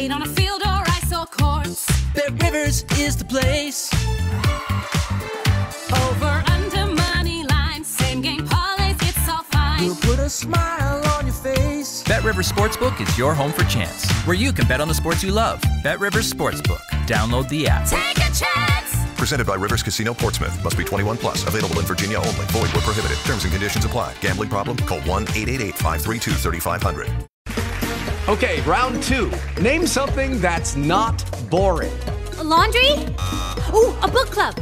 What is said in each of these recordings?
played on a field or ice or courts. Bet Rivers is the place. Over, under, money line, same game parlays, it's all fine. We'll put a smile on your face. Bet Rivers Sportsbook is your home for chance, where you can bet on the sports you love. Bet Rivers Sportsbook. Download the app. Take a chance. Presented by Rivers Casino Portsmouth. Must be 21 plus. Available in Virginia only. Void where prohibited. Terms and conditions apply. Gambling problem? Call 1-888-532-3500. Okay, round two. Name something that's not boring. A laundry? Ooh, a book club.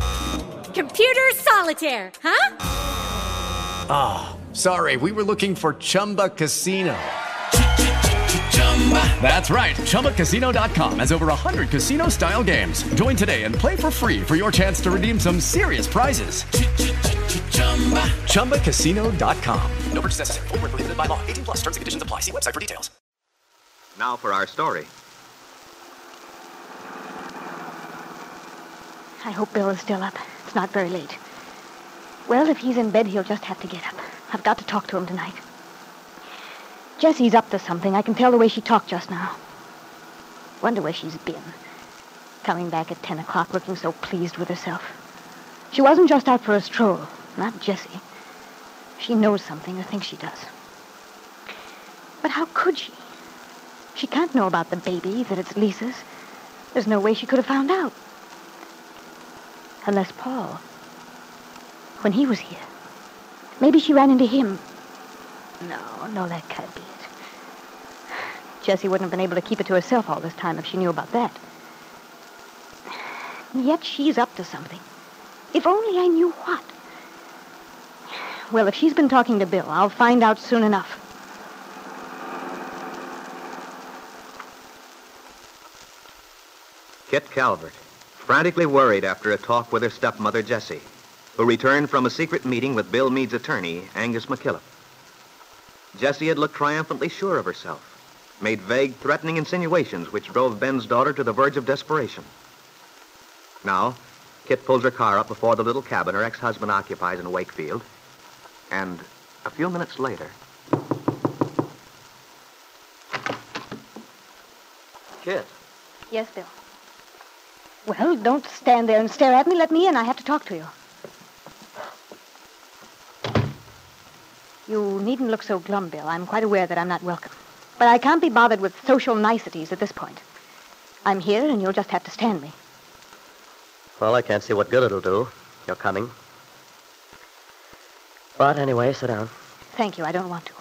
Computer solitaire, huh? Ah, sorry, we were looking for Chumba Casino. That's right, ChumbaCasino.com has over 100 casino-style games. Join today and play for free for your chance to redeem some serious prizes. ChumbaCasino.com. No purchase necessary. Void where prohibited by law. 18 plus. Terms and conditions apply. See website for details. Now for our story. I hope Bill is still up. It's not very late. Well, if he's in bed, he'll just have to get up. I've got to talk to him tonight. Jessie's up to something. I can tell the way she talked just now. Wonder where she's been. Coming back at 10 o'clock looking so pleased with herself. She wasn't just out for a stroll. Not Jessie. She knows something, or thinks she does. But how could she? She can't know about the baby, that it's Lisa's. There's no way she could have found out. Unless Paul. When he was here. Maybe she ran into him. No, that can't be it. Jessie wouldn't have been able to keep it to herself all this time if she knew about that. And yet she's up to something. If only I knew what. Well, if she's been talking to Bill, I'll find out soon enough. Kitt Calvert, frantically worried after a talk with her stepmother, Jessie, who returned from a secret meeting with Bill Meade's attorney, Angus McKillop. Jessie had looked triumphantly sure of herself, made vague, threatening insinuations which drove Ben's daughter to the verge of desperation. Now, Kitt pulls her car up before the little cabin her ex-husband occupies in Wakefield, and a few minutes later... Kitt. Yes, Bill. Well, don't stand there and stare at me. Let me in. I have to talk to you. You needn't look so glum, Bill. I'm quite aware that I'm not welcome. But I can't be bothered with social niceties at this point. I'm here, and you'll just have to stand me. Well, I can't see what good it'll do. You're coming. But anyway, sit down. Thank you. I don't want to.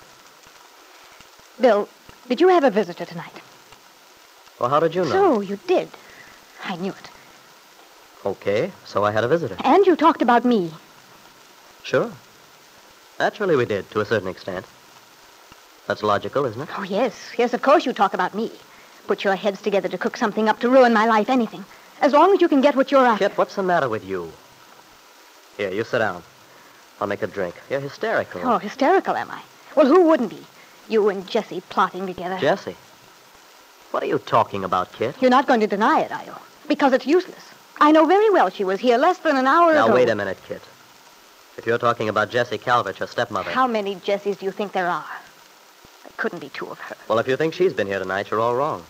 Bill, did you have a visitor tonight? Well, how did you know? So, you did. I knew it. Okay, so I had a visitor. And you talked about me. Sure. Naturally we did, to a certain extent. That's logical, isn't it? Oh, yes. Yes, of course you talk about me. Put your heads together to cook something up to ruin my life, anything. As long as you can get what you're after. Kitt, what's the matter with you? Here, you sit down. I'll make a drink. You're hysterical. Oh, hysterical, am I? Well, who wouldn't be? You and Jessie plotting together. Jessie? What are you talking about, Kitt? You're not going to deny it, are you? Because it's useless. I know very well she was here less than an hour ago. Now, wait a minute, Kitt. If you're talking about Jessie Calvert, your stepmother... How many Jessies do you think there are? There couldn't be two of her. Well, if you think she's been here tonight, you're all wrong.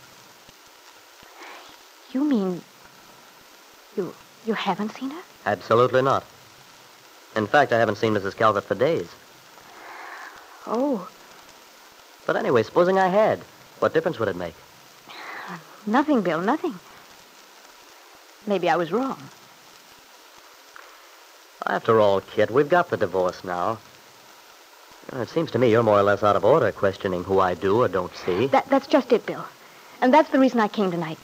You mean... You haven't seen her? Absolutely not. In fact, I haven't seen Mrs. Calvert for days. Oh. But anyway, supposing I had, what difference would it make? Nothing, Bill, nothing. Maybe I was wrong. After all, Kitt, we've got the divorce now. It seems to me you're more or less out of order questioning who I do or don't see. That's just it, Bill. And that's the reason I came tonight.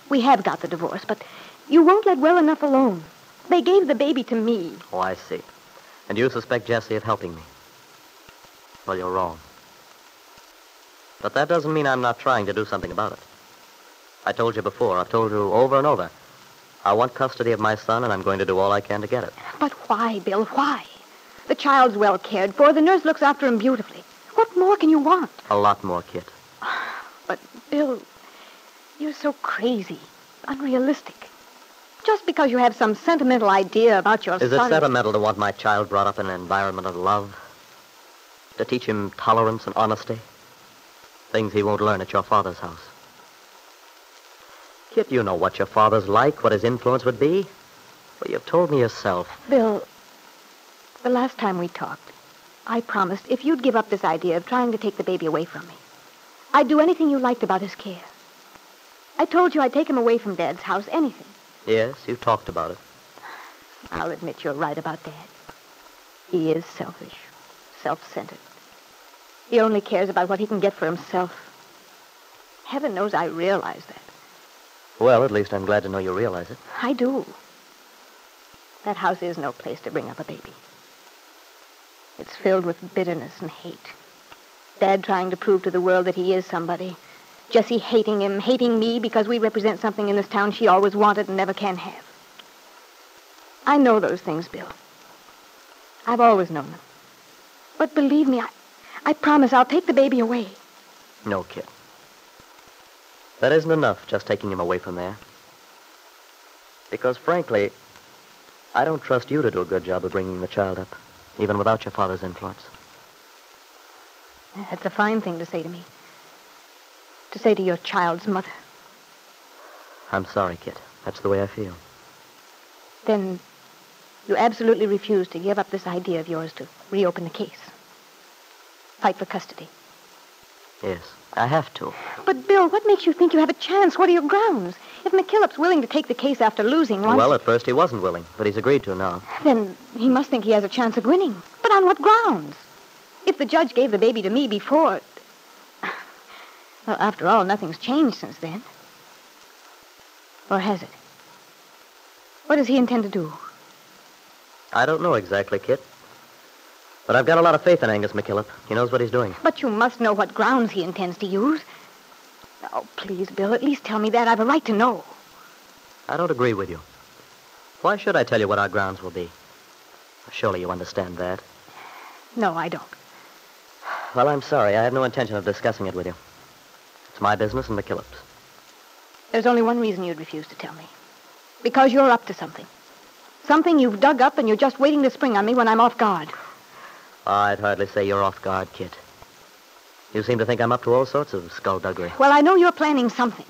We have got the divorce, but you won't let well enough alone. They gave the baby to me. Oh, I see. And you suspect Jessie of helping me. Well, you're wrong. But that doesn't mean I'm not trying to do something about it. I told you before, I've told you over and over. I want custody of my son, and I'm going to do all I can to get it. But why, Bill, why? The child's well cared for. The nurse looks after him beautifully. What more can you want? A lot more, Kitt. But, Bill, you're so crazy, unrealistic. Just because you have some sentimental idea about your son... Is it sentimental to want my child brought up in an environment of love? To teach him tolerance and honesty? Things he won't learn at your father's house. Kitt, you know what your father's like, what his influence would be. Well, you've told me yourself. Bill, the last time we talked, I promised if you'd give up this idea of trying to take the baby away from me, I'd do anything you liked about his care. I told you I'd take him away from Dad's house, anything. Yes, you talked about it. I'll admit you're right about Dad. He is selfish, self-centered. He only cares about what he can get for himself. Heaven knows I realize that. Well, at least I'm glad to know you realize it. I do. That house is no place to bring up a baby. It's filled with bitterness and hate. Dad trying to prove to the world that he is somebody. Jessie hating him, hating me because we represent something in this town she always wanted and never can have. I know those things, Bill. I've always known them. But believe me, I promise I'll take the baby away. No, Kitt. That isn't enough, just taking him away from there. Because, frankly, I don't trust you to do a good job of bringing the child up, even without your father's influence. That's a fine thing to say to me. To say to your child's mother. I'm sorry, Kitt. That's the way I feel. Then you absolutely refuse to give up this idea of yours to reopen the case. Fight for custody. Yes, I have to. But, Bill, what makes you think you have a chance? What are your grounds? If McKillop's willing to take the case after losing once... Well, at first he wasn't willing, but he's agreed to now. Then he must think he has a chance of winning. But on what grounds? If the judge gave the baby to me before... Well, after all, nothing's changed since then. Or has it? What does he intend to do? I don't know exactly, Kitt. But I've got a lot of faith in Angus McKillop. He knows what he's doing. But you must know what grounds he intends to use. Oh, please, Bill, at least tell me that. I've a right to know. I don't agree with you. Why should I tell you what our grounds will be? Surely you understand that. No, I don't. Well, I'm sorry. I have no intention of discussing it with you. It's my business and McKillop's. There's only one reason you'd refuse to tell me. Because you're up to something. Something you've dug up and you're just waiting to spring on me when I'm off guard. I'd hardly say you're off guard, Kitt. You seem to think I'm up to all sorts of skullduggery. Well, I know you're planning something.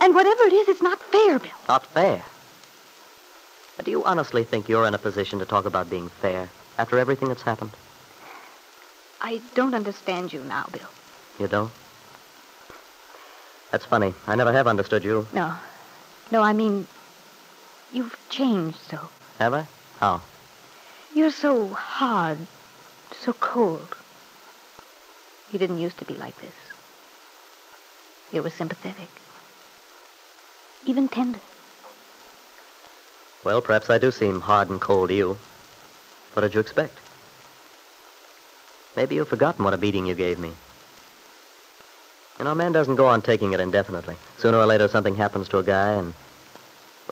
And whatever it is, it's not fair, Bill. Not fair? Do you honestly think you're in a position to talk about being fair after everything that's happened? I don't understand you now, Bill. You don't? That's funny. I never have understood you. No, I mean, you've changed so. Have I? How? You're so hard, so cold. You didn't used to be like this. You were sympathetic. Even tender. Well, perhaps I do seem hard and cold to you. What did you expect? Maybe you've forgotten what a beating you gave me. You know, a man doesn't go on taking it indefinitely. Sooner or later, something happens to a guy, and,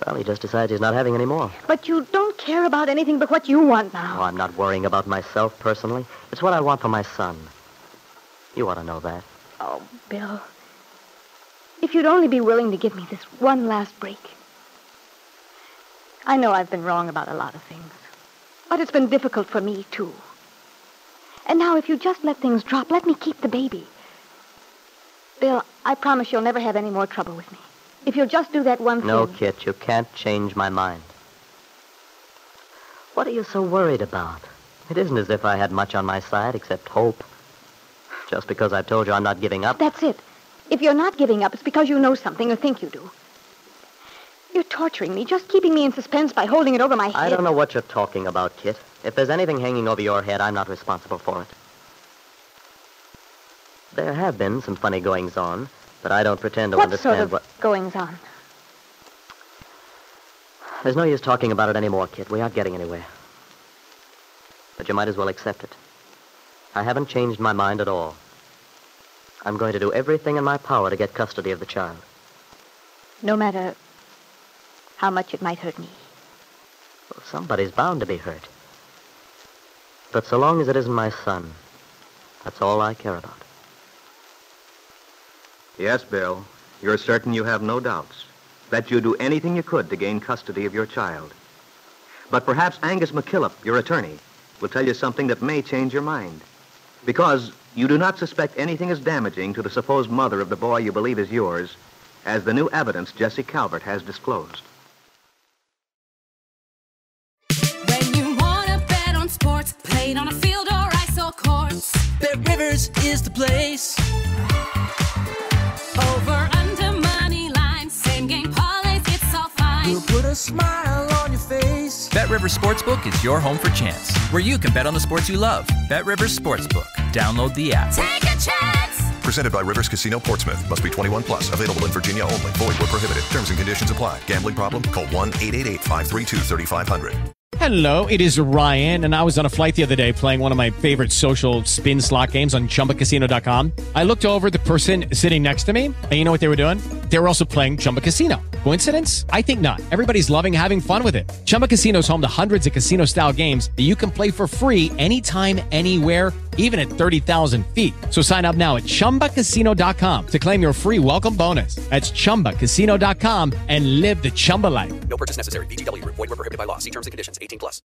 well, he just decides he's not having any more. But you don't care about anything but what you want now. Oh, I'm not worrying about myself personally. It's what I want for my son. You ought to know that. Oh, Bill. If you'd only be willing to give me this one last break. I know I've been wrong about a lot of things. But it's been difficult for me, too. And now, if you just let things drop, let me keep the baby. Bill, I promise you'll never have any more trouble with me. If you'll just do that one thing... No, Kitt, you can't change my mind. What are you so worried about? It isn't as if I had much on my side except hope. Just because I've told you I'm not giving up. That's it. If you're not giving up, it's because you know something or think you do. You're torturing me, just keeping me in suspense by holding it over my head. I don't know what you're talking about, Kitt. If there's anything hanging over your head, I'm not responsible for it. There have been some funny goings-on, but I don't pretend to understand what goings-on? There's no use talking about it anymore, Kitt. We aren't getting anywhere. But you might as well accept it. I haven't changed my mind at all. I'm going to do everything in my power to get custody of the child. No matter how much it might hurt me. Well, somebody's bound to be hurt. But so long as it isn't my son, that's all I care about. Yes, Bill. You're certain you have no doubts that you'd do anything you could to gain custody of your child. But perhaps Angus McKillop, your attorney, will tell you something that may change your mind. Because you do not suspect anything as damaging to the supposed mother of the boy you believe is yours as the new evidence Jesse Calvert has disclosed. When you wanna bet on sports, played on a field or ice or courts. Bet Rivers is the place. Over, under, money line, same game parlays, it's all fine. We'll put a smile on your face. Bet Rivers Sportsbook is your home for chance, where you can bet on the sports you love. Bet Rivers Sportsbook. Download the app. Take a chance! Presented by Rivers Casino Portsmouth. Must be 21 plus. Available in Virginia only. Void where prohibited. Terms and conditions apply. Gambling problem? Call 1-888-532-3500. Hello, it is Ryan, and I was on a flight the other day playing one of my favorite social spin slot games on ChumbaCasino.com. I looked over at the person sitting next to me, and you know what they were doing? They were also playing Chumba Casino. Coincidence? I think not. Everybody's loving having fun with it. Chumba Casino is home to hundreds of casino-style games that you can play for free anytime, anywhere, even at 30,000 feet. So sign up now at ChumbaCasino.com to claim your free welcome bonus. That's ChumbaCasino.com and live the Chumba life. No purchase necessary. VGW. Void where prohibited by law. See terms and conditions. 18 plus.